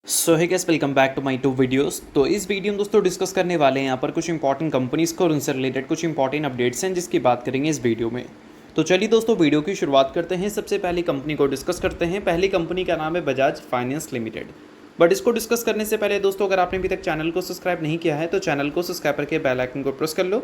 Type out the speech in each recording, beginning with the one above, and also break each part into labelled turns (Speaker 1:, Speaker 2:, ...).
Speaker 1: So hi guys, welcome back to my to videos. तो इस video में दोस्तों डिस्कस करने वाले हैं यहाँ पर कुछ इंपॉर्टेंट कंपनीज को और उनसे रिलेटेड कुछ इंपॉर्टेंट अपडेट्स हैं जिसकी बात करेंगे इस वीडियो में। तो चलिए दोस्तों वीडियो की शुरुआत करते हैं। सबसे पहली कंपनी को डिस्कस करते हैं। पहली कंपनी का नाम है बजाज फाइनेंस लिमिटेड। बट इसको डिस्कस करने से पहले दोस्तों, अगर आपने अभी तक चैनल को सब्सक्राइब नहीं किया है तो चैनल को सब्सक्राइब करके बेल आइकन को प्रेस कर लो।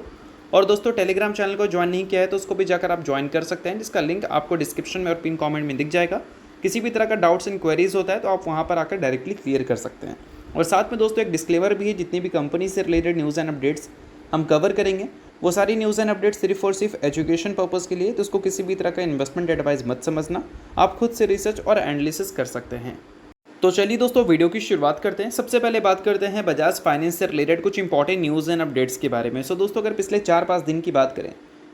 Speaker 1: और दोस्तों टेलीग्राम चैनल को ज्वाइन नहीं किया है तो उसको भी जाकर आप ज्वाइन कर सकते हैं, जिसका लिंक आपको डिस्क्रिप्शन में और पिन कमेंट में दिख जाएगा। किसी भी तरह का डाउट्स एंड क्वेरीज होता है तो आप वहाँ पर आकर डायरेक्टली क्लियर कर सकते हैं। और साथ में दोस्तों एक डिस्क्लेमर भी है, जितनी भी कंपनी से रिलेटेड न्यूज़ एंड अपडेट्स हम कवर करेंगे वो सारी न्यूज़ एंड अपडेट्स सिर्फ और सिर्फ एजुकेशन पर्पज़ के लिए, तो उसको किसी भी तरह का इन्वेस्टमेंट एडवाइस मत समझना। आप खुद से रिसर्च और एनालिसिस कर सकते हैं। तो चलिए दोस्तों वीडियो की शुरुआत करते हैं। सबसे पहले बात करते हैं बजाज फाइनेंस से रिलेटेड कुछ इंपॉर्टेंट न्यूज़ एंड अपडेट्स के बारे में। सो दोस्तों अगर पिछले 4-5 दिन की बात करें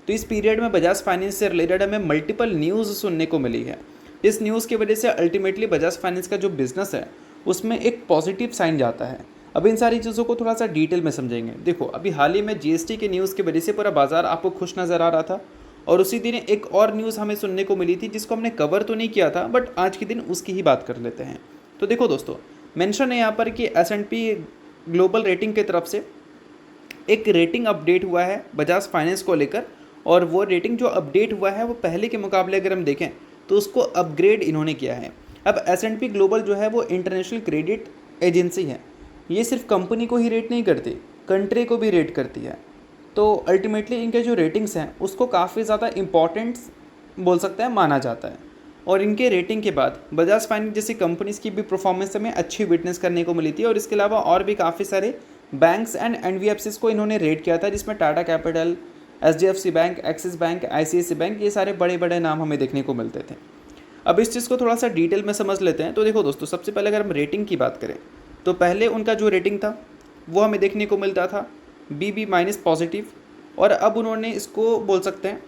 Speaker 1: तो इस पीरियड में बजाज फाइनेंस से रिलेटेड हमें मल्टीपल न्यूज़ सुनने को मिली है। इस न्यूज़ की वजह से अल्टीमेटली बजाज फाइनेंस का जो बिजनेस है उसमें एक पॉजिटिव साइन जाता है। अब इन सारी चीज़ों को थोड़ा सा डिटेल में समझेंगे। देखो, अभी हाल ही में जीएसटी के न्यूज़ की वजह से पूरा बाजार आपको खुश नज़र आ रहा था, और उसी दिन एक और न्यूज़ हमें सुनने को मिली थी जिसको हमने कवर तो नहीं किया था, बट आज के दिन उसकी ही बात कर लेते हैं। तो देखो दोस्तों, मेंशन है यहाँ पर कि S&P ग्लोबल रेटिंग की तरफ से एक रेटिंग अपडेट हुआ है बजाज फाइनेंस को लेकर, और वो रेटिंग जो अपडेट हुआ है वो पहले के मुकाबले अगर हम देखें तो उसको अपग्रेड इन्होंने किया है। अब S&P ग्लोबल जो है वो इंटरनेशनल क्रेडिट एजेंसी है, ये सिर्फ कंपनी को ही रेट नहीं करती, कंट्री को भी रेट करती है। तो अल्टीमेटली इनके जो रेटिंग्स हैं उसको काफ़ी ज़्यादा इम्पॉर्टेंट बोल सकते हैं माना जाता है। और इनके रेटिंग के बाद बजाज फाइनेंस जैसी कंपनीज़ की भी परफॉर्मेंस हमें अच्छी विटनेस करने को मिली थी। और इसके अलावा और भी काफ़ी सारे बैंक्स एंड NBFCs को इन्होंने रेट किया था, जिसमें Tata capital, HDFC bank, axis bank, ICICI bank, ये सारे बड़े बड़े नाम हमें देखने को मिलते थे। अब इस चीज़ को थोड़ा सा डिटेल में समझ लेते हैं। तो देखो दोस्तों, सबसे पहले अगर हम रेटिंग की बात करें तो पहले उनका जो रेटिंग था वो हमें देखने को मिलता था BB माइनस पॉजिटिव, और अब उन्होंने इसको बोल सकते हैं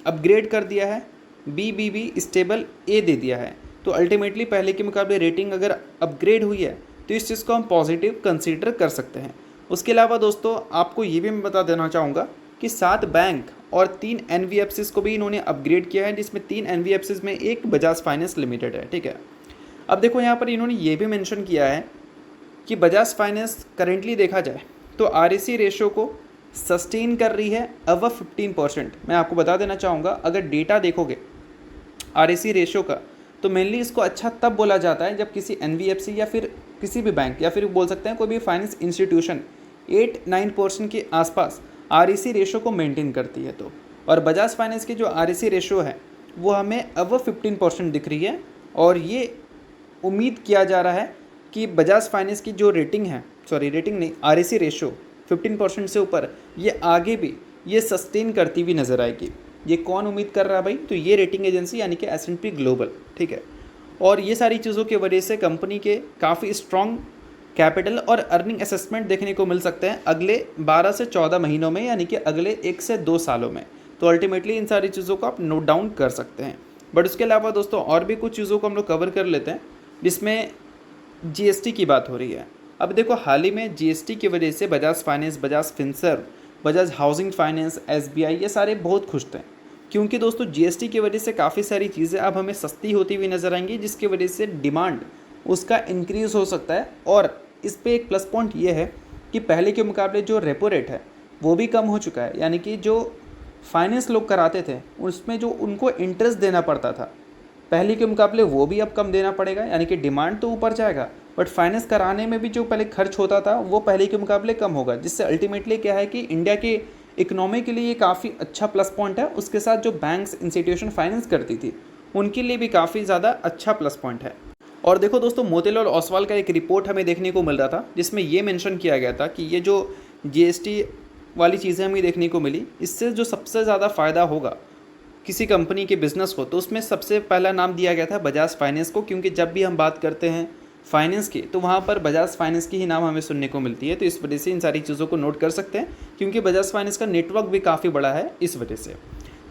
Speaker 1: अपग्रेड कर दिया है, BBB स्टेबल A दे दिया है। तो अल्टीमेटली पहले के मुकाबले रेटिंग अगर अपग्रेड हुई है तो इस चीज़ को हम पॉजिटिव कंसीडर कर सकते हैं। उसके अलावा दोस्तों आपको ये भी मैं बता देना चाहूँगा कि 7 बैंक और 3 NBFCs को भी इन्होंने अपग्रेड किया है, जिसमें 3 NBFCs में एक बजाज फाइनेंस लिमिटेड है। ठीक है, अब देखो यहाँ पर इन्होंने ये भी मेंशन किया है कि बजाज फाइनेंस करेंटली देखा जाए तो REC रेशो को सस्टेन कर रही है अबव 15%। मैं आपको बता देना चाहूँगा, अगर डेटा देखोगे REC रेशो का तो मेनली इसको अच्छा तब बोला जाता है जब किसी NBFC या फिर किसी भी बैंक या फिर बोल सकते हैं कोई भी फाइनेंस इंस्टीट्यूशन 8-9% के आसपास REC रेशो को मेंटेन करती है। तो और बजाज फाइनेंस की जो REC रेशो है वो हमें अबव 15% दिख रही है, और ये उम्मीद किया जा रहा है कि बजाज फाइनेंस की जो रेटिंग है, रेटिंग नहीं, REC रेशो 15% से ऊपर ये आगे भी ये सस्टेन करती हुई नज़र आएगी। ये कौन उम्मीद कर रहा है भाई? तो ये रेटिंग एजेंसी यानी कि S&P ग्लोबल। ठीक है, और ये सारी चीज़ों की वजह से कंपनी के काफ़ी स्ट्रॉन्ग कैपिटल और अर्निंग असेसमेंट देखने को मिल सकते हैं अगले 12 से 14 महीनों में, यानी कि अगले 1 से 2 सालों में। तो अल्टीमेटली इन सारी चीज़ों को आप नोट डाउन कर सकते हैं। बट उसके अलावा दोस्तों और भी कुछ चीज़ों को हम लोग कवर कर लेते हैं, जिसमें GST की बात हो रही है। अब देखो, हाल ही में GST की वजह से Bajaj finance, Bajaj Finserv, Bajaj housing finance, SBI ये सारे बहुत खुश थे, क्योंकि दोस्तों GST की वजह से काफ़ी सारी चीज़ें अब हमें सस्ती होती हुई नज़र आएंगी, जिसकी वजह से डिमांड उसका इंक्रीज़ हो सकता है। और इस पे एक प्लस पॉइंट ये है कि पहले के मुकाबले जो रेपो रेट है वो भी कम हो चुका है, यानी कि जो फाइनेंस लोग कराते थे उसमें जो उनको इंटरेस्ट देना पड़ता था पहले के मुकाबले वो भी अब कम देना पड़ेगा, यानी कि डिमांड तो ऊपर जाएगा बट फाइनेंस कराने में भी जो पहले खर्च होता था वो पहले के मुकाबले कम होगा, जिससे अल्टीमेटली क्या है कि इंडिया के इकोनॉमी के लिए ये काफ़ी अच्छा प्लस पॉइंट है। उसके साथ जो बैंक्स इंस्टीट्यूशन फाइनेंस करती थी उनके लिए भी काफ़ी ज़्यादा अच्छा प्लस पॉइंट है। और देखो दोस्तों, मोतीलाल ओसवाल का एक रिपोर्ट हमें देखने को मिल रहा था, जिसमें ये मेंशन किया गया था कि ये जो GST वाली चीज़ें हमें देखने को मिली, इससे जो सबसे ज़्यादा फ़ायदा होगा किसी कंपनी के बिज़नेस को, तो उसमें सबसे पहला नाम दिया गया था बजाज फाइनेंस को, क्योंकि जब भी हम बात करते हैं फाइनेंस की तो वहाँ पर बजाज फाइनेंस की ही नाम हमें सुनने को मिलती है। तो इस वजह से इन सारी चीज़ों को नोट कर सकते हैं, क्योंकि बजाज फाइनेंस का नेटवर्क भी काफ़ी बड़ा है इस वजह से।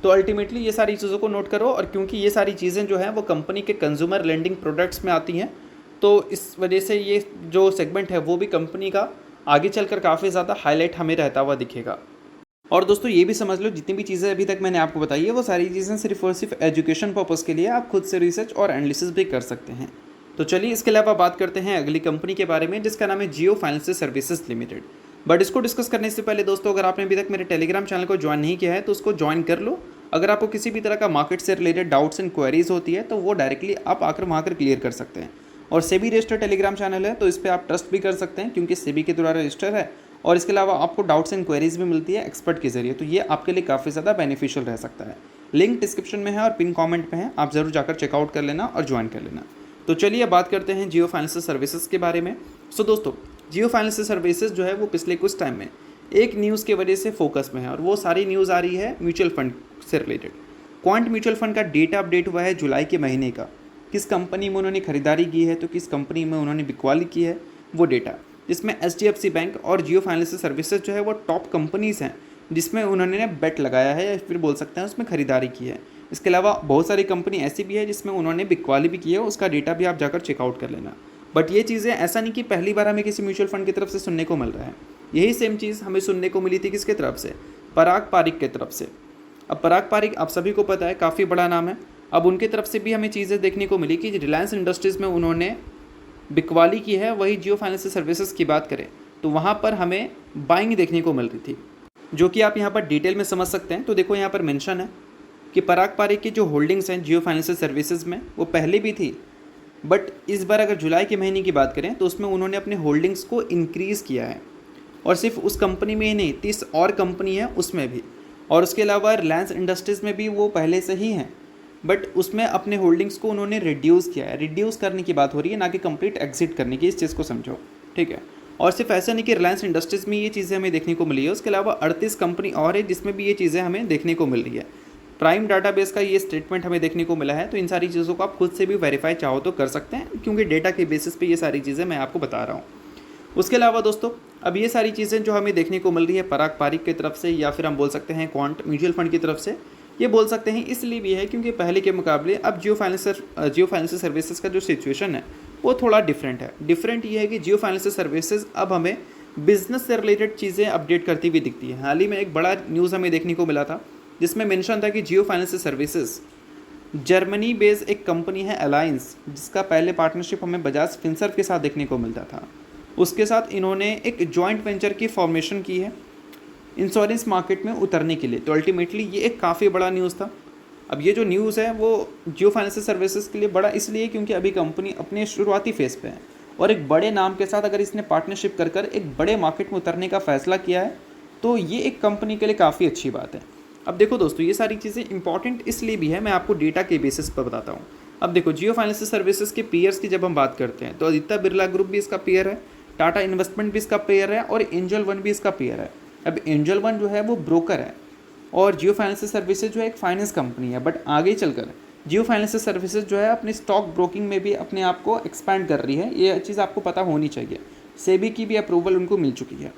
Speaker 1: तो अल्टीमेटली ये सारी चीज़ों को नोट करो, और क्योंकि ये सारी चीज़ें जो हैं वो कंपनी के कंज्यूमर लेंडिंग प्रोडक्ट्स में आती हैं, तो इस वजह से ये जो सेगमेंट है वो भी कंपनी का आगे चलकर काफ़ी ज़्यादा हाईलाइट हमें रहता हुआ दिखेगा। और दोस्तों ये भी समझ लो, जितनी भी चीज़ें अभी तक मैंने आपको बताई है वो सारी चीज़ें सिर्फ और सिर्फ एजुकेशन पर्पज़ के लिए, आप खुद से रिसर्च और एनालिसिस भी कर सकते हैं। तो चलिए इसके अलावा बात करते हैं अगली कंपनी के बारे में जिसका नाम है जियो फाइनेंशियल सर्विसेज लिमिटेड। बट इसको डिस्कस करने से पहले दोस्तों, अगर आपने अभी तक मेरे टेलीग्राम चैनल को ज्वाइन नहीं किया है तो उसको ज्वाइन कर लो। अगर आपको किसी भी तरह का मार्केट से रिलेटेड डाउट्स एंड क्वेरीज होती है तो वो डायरेक्टली आप आकर वहाँ कर क्लियर कर सकते हैं। और सेबी रजिस्टर्ड टेलीग्राम चैनल है तो इस पर आप ट्रस्ट भी कर सकते हैं क्योंकि सेबी के द्वारा रजिस्टर है। और इसके अलावा आपको डाउट्स एंड क्वेरीज भी मिलती है एक्सपर्ट के जरिए, तो ये आपके लिए काफ़ी ज़्यादा बेनिफिशियल रह सकता है। लिंक डिस्क्रिप्शन में है और पिन कमेंट में है, आप ज़रूर जाकर चेकआउट कर लेना और ज्वाइन कर लेना। तो चलिए बात करते हैं जियो फाइनेंशियल सर्विसेज के बारे में। सो दोस्तों, जियो फाइनेंशियल सर्विसेज जो है वो पिछले कुछ टाइम में एक न्यूज़ के वजह से फोकस में है और वो सारी न्यूज़ आ रही है म्यूचुअल फंड से रिलेटेड। क्वांट म्यूचुअल फंड का डेटा अपडेट हुआ है जुलाई के महीने का, किस कंपनी में उन्होंने खरीदारी की है तो किस कंपनी में उन्होंने बिकवाली की है वो डेटा, जिसमें HDFC बैंक और जियो फाइनेंशियल सर्विसेज जो है वो टॉप कंपनीज़ हैं जिसमें उन्होंने बेट लगाया है या फिर बोल सकते हैं उसमें खरीदारी की है। इसके अलावा बहुत सारी कंपनी ऐसी भी है जिसमें उन्होंने बिकवाली भी की है, उसका डेटा भी आप जाकर चेकआउट कर लेना। बट ये चीज़ें ऐसा नहीं कि पहली बार हमें किसी म्यूचुअल फंड की तरफ से सुनने को मिल रहा है, यही सेम चीज़ हमें सुनने को मिली थी किसके तरफ से, पराग पारिक की तरफ से। अब पराग पारिक आप सभी को पता है काफ़ी बड़ा नाम है। अब उनकी तरफ से भी हमें चीज़ें देखने को मिली कि रिलायंस इंडस्ट्रीज़ में उन्होंने बिकवाली की है। वही जियो फाइनेंशियल सर्विसेज की बात करें तो वहाँ पर हमें बाइंग देखने को मिल रही थी, जो कि आप यहाँ पर डिटेल में समझ सकते हैं। तो देखो यहाँ पर मेंशन है कि पराग पारिक की जो होल्डिंग्स हैं जियो फाइनेंशियल सर्विसेज में वो पहले भी थी, बट इस बार अगर जुलाई के महीने की बात करें तो उसमें उन्होंने अपने होल्डिंग्स को इंक्रीज़ किया है। और सिर्फ उस कंपनी में ही नहीं, 30 और कंपनी है उसमें भी। और उसके अलावा रिलायंस इंडस्ट्रीज़ में भी वो पहले से ही हैं, बट उसमें अपने होल्डिंग्स को उन्होंने रिड्यूस किया है। रिड्यूस करने की बात हो रही है, ना कि कंप्लीट एग्जिट करने की, इस चीज़ को समझो, ठीक है। और सिर्फ ऐसा नहीं कि रिलायंस इंडस्ट्रीज़ में ये चीज़ें हमें देखने को मिली है, उसके अलावा 38 कंपनी और है जिसमें भी ये चीज़ें हमें देखने को मिल रही है। प्राइम डाटाबेस का ये स्टेटमेंट हमें देखने को मिला है। तो इन सारी चीज़ों को आप खुद से भी वेरीफाई चाहो तो कर सकते हैं, क्योंकि डेटा के बेसिस पे ये सारी चीज़ें मैं आपको बता रहा हूँ। उसके अलावा दोस्तों, अब ये सारी चीज़ें जो हमें देखने को मिल रही है पराग पारिक की तरफ से या फिर हम बोल सकते हैं क्वांट म्यूचुअल फंड की तरफ से, ये बोल सकते हैं इसलिए भी है क्योंकि पहले के मुकाबले अब जियो फाइनेंशियल सर्विसेज का जो सिचुएशन है वो थोड़ा डिफरेंट है। डिफरेंट ये है कि जियो फाइनेंशियल सर्विसेज अब हमें बिजनेस से रिलेटेड चीज़ें अपडेट करती हुई दिखती है। हाल ही में एक बड़ा न्यूज़ हमें देखने को मिला था जिसमें मेंशन था कि जियो फाइनेंशियल सर्विसेज जर्मनी बेस्ड एक कंपनी है अलायंस, जिसका पहले पार्टनरशिप हमें बजाज फिनसर्व के साथ देखने को मिलता था। उसके साथ इन्होंने एक जॉइंट वेंचर की फॉर्मेशन की है इंश्योरेंस मार्केट में उतरने के लिए। तो अल्टीमेटली ये एक काफ़ी बड़ा न्यूज़ था। अब ये जो न्यूज़ है वो जियो फाइनेंशियल सर्विसेज के लिए बड़ा इसलिए क्योंकि अभी कंपनी अपने शुरुआती फेज़ पे है और एक बड़े नाम के साथ अगर इसने पार्टनरशिप कर कर एक बड़े मार्केट में उतरने का फैसला किया है तो ये एक कंपनी के लिए काफ़ी अच्छी बात है। अब देखो दोस्तों, ये सारी चीज़ें इंपॉर्टेंट इसलिए भी है, मैं आपको डेटा के बेसिस पर बताता हूँ। अब देखो, जियो फाइनेंशियल सर्विसेज के पेयर्स की जब हम बात करते हैं तो आदित्य बिरला ग्रुप भी इसका पेयर है, टाटा इन्वेस्टमेंट भी इसका पेयर है और एंजल वन भी इसका पेयर है। अब एंजल वन जो है वो ब्रोकर है और जियो फाइनेंशियल सर्विसेज जो है एक फाइनेंस कंपनी है। बट आगे चलकर जियो फाइनेंशियल सर्विसेज जो है अपनी स्टॉक ब्रोकिंग में भी अपने आप को एक्सपैंड कर रही है। ये चीज़ आपको पता होनी चाहिए। सेबी की भी अप्रूवल उनको मिल चुकी है।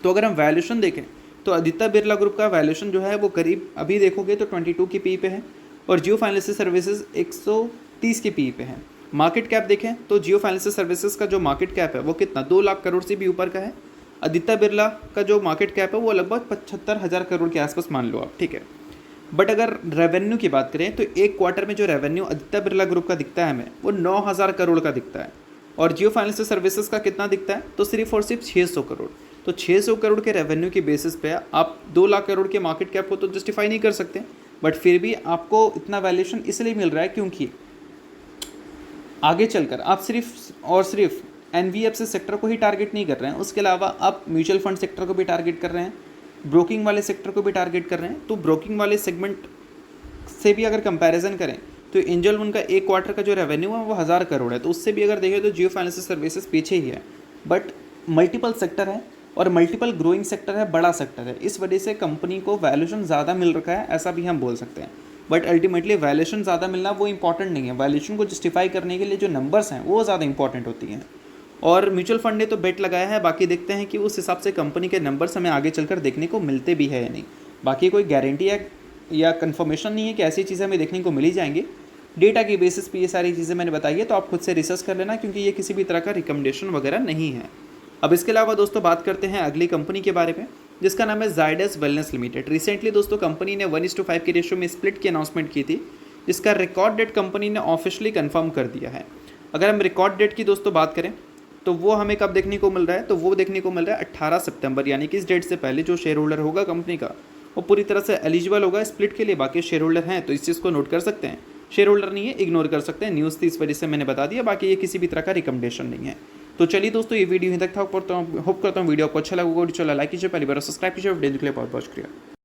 Speaker 1: तो अगर हम वैल्यूएशन देखें तो आदित्य बिरला ग्रुप का वैल्यूएशन जो है वो करीब अभी देखोगे तो 22 की पी पे है और जियो फाइनेंशियल सर्विसेज 130 की पी पे है। मार्केट कैप देखें तो जियो फाइनेंशियल सर्विसेज का जो मार्केट कैप है वो कितना 2 लाख करोड़ से भी ऊपर का है। आदित्य बिरला का जो मार्केट कैप है वो लगभग 75,000 करोड़ के आसपास मान लो आप, ठीक है। बट अगर रेवेन्यू की बात करें तो एक क्वार्टर में जो रेवेन्यू आदित्य बिरला ग्रुप का दिखता है हमें वो 9,000 करोड़ का दिखता है और जियो फाइनेंशियल सर्विसेज का कितना दिखता है तो सिर्फ और सिर्फ 600 करोड़। तो 600 करोड़ के रेवेन्यू के बेसिस पे आप 2 लाख करोड़ के मार्केट कैप को तो जस्टिफाई नहीं कर सकते, बट फिर भी आपको इतना वैल्यूएशन इसलिए मिल रहा है क्योंकि आगे चलकर आप सिर्फ और सिर्फ एनबीएफसी सेक्टर को ही टारगेट नहीं कर रहे हैं, उसके अलावा आप म्यूचुअल फंड सेक्टर को भी टारगेट कर रहे हैं, ब्रोकिंग वाले सेक्टर को भी टारगेट कर रहे हैं। तो ब्रोकिंग वाले सेगमेंट से भी अगर कंपैरिजन करें तो एंजल वन का एक क्वार्टर का जो रेवेन्यू है वो 1000 करोड़ है। तो उससे भी अगर देखें तो जियो फाइनेंशियल सर्विसेज पीछे ही है, बट मल्टीपल सेक्टर है और मल्टीपल ग्रोइंग सेक्टर है, बड़ा सेक्टर है। इस वजह से कंपनी को वैल्यूएशन ज़्यादा मिल रखा है, ऐसा भी हम बोल सकते हैं। बट अल्टीमेटली वैल्यूएशन ज़्यादा मिलना वो इंपॉर्टेंट नहीं है। वैल्यूएशन को जस्टिफाई करने के लिए जो नंबर्स हैं वो ज़्यादा इंपॉर्टेंट होती हैं। और म्यूचुअल फंड ने तो बेट लगाया है, बाकी देखते हैं कि उस हिसाब से कंपनी के नंबर्स हमें आगे चलकर देखने को मिलते भी है या नहीं। बाकी कोई गारंटी या कंफर्मेशन नहीं है कि ऐसी चीज़ें हमें देखने को मिली जाएंगी। डेटा की बेसिस पे ये सारी चीज़ें मैंने बताई है, तो आप खुद से रिसर्च कर लेना, क्योंकि ये किसी भी तरह का रिकमेंडेशन वगैरह नहीं है। अब इसके अलावा दोस्तों बात करते हैं अगली कंपनी के बारे में, जिसका नाम है जायडस वेलनेस लिमिटेड। रिसेंटली दोस्तों कंपनी ने 1:5 के रेशियो में स्प्लिट की अनाउंसमेंट की थी, जिसका रिकॉर्ड डेट कंपनी ने ऑफिशियली कंफर्म कर दिया है। अगर हम रिकॉर्ड डेट की दोस्तों बात करें तो वो हमें कब देखने को मिल रहा है, तो वो देखने को मिल रहा है 18 सितंबर, यानी कि इस डेट से पहले जो शेयर होल्डर होगा कंपनी का वो पूरी तरह से एलिजिबल होगा स्प्लिट के लिए। बाकी शेयर होल्डर हैं तो इस चीज़ को नोट कर सकते हैं, शेयर होल्डर नहीं है इग्नोर कर सकते हैं, न्यूज़ थी इस वजह से मैंने बता दिया, बाकी ये किसी भी तरह का रिकमेंडेशन नहीं है। तो चलिए दोस्तों ये वीडियो यहीं तक था, होप करता हूँ वीडियो आपको अच्छा लगा, वीडियो लाइक कीजिए, पहली बार सब्सक्राइब कीजिए, वीडियो के लिए बहुत बहुत शुक्रिया।